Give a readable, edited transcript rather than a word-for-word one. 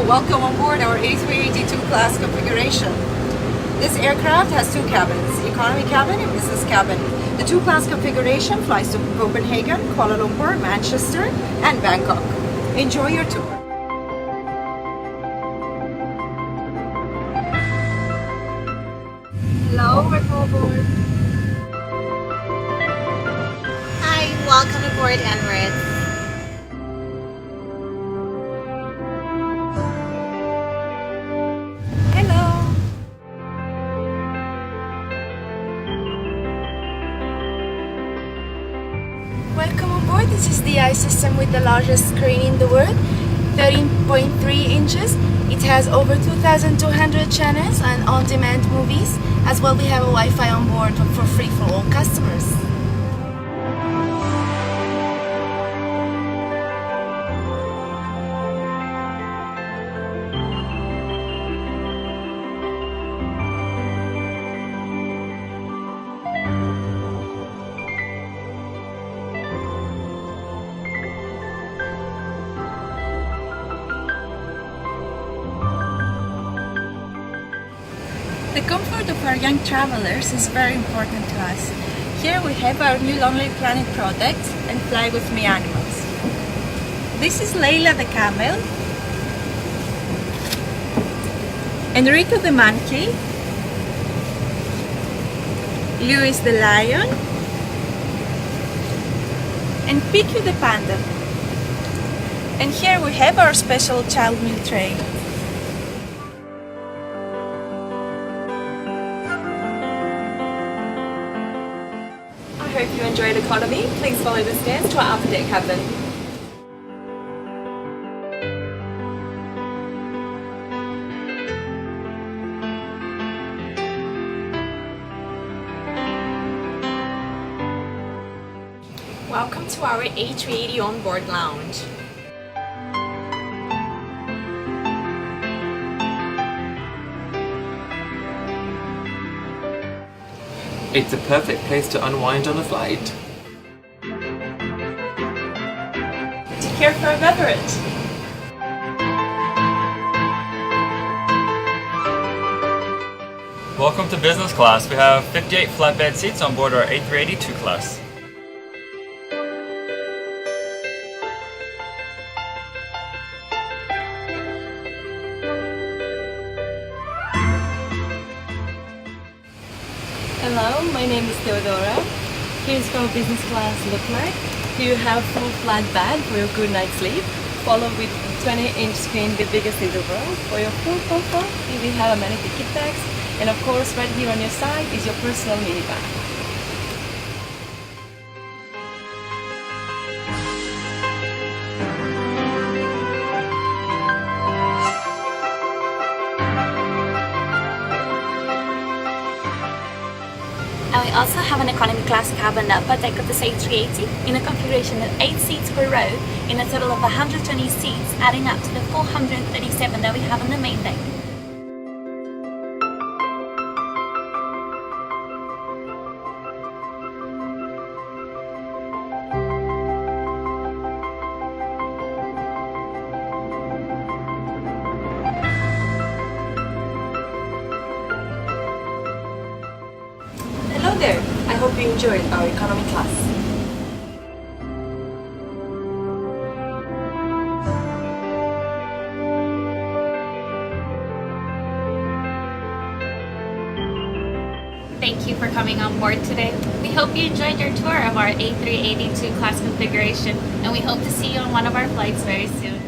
welcome on board our A382 class configuration. This aircraft has two cabins, economy cabin and business cabin. The two class configuration flies to Copenhagen, Kuala Lumpur, Manchester and Bangkok. Enjoy your tour. Hello, welcome aboard. Hi, welcome aboard Emirates. Welcome on board. This is the DI system with the largest screen in the world, 13.3 inches. It has over 2,200 channels and on-demand movies. As well, we have a Wi-Fi on board for free for all customers. The comfort of our young travelers is very important to us. Here we have our new Lonely Planet product and Fly With Me animals. This is Layla the camel, Enrico the monkey, Louis the lion, and Piku the panda. And here we have our special child meal tray. I hope you enjoyed economy. Please follow the stairs to our upper deck cabin. Welcome to our A380 onboard lounge. It's a perfect place to unwind on a flight. Take care for a beverage. Welcome to business class. We have 58 flatbed seats on board our A382 class. Hello, my name is Theodora. Here's how business class look like. Here you have full flat bed for your good night's sleep, followed with 20-inch screen, the biggest in the world. For your full comfort, here we have amenity kit bags, and of course right here on your side is your personal minivan. And we also have an economy class cabin upper deck of this A380 in a configuration of 8 seats per row in a total of 120 seats, adding up to the 437 that we have on the main deck. Hello there! I hope you enjoyed our economy class. Thank you for coming on board today. We hope you enjoyed your tour of our A382 class configuration, and we hope to see you on one of our flights very soon.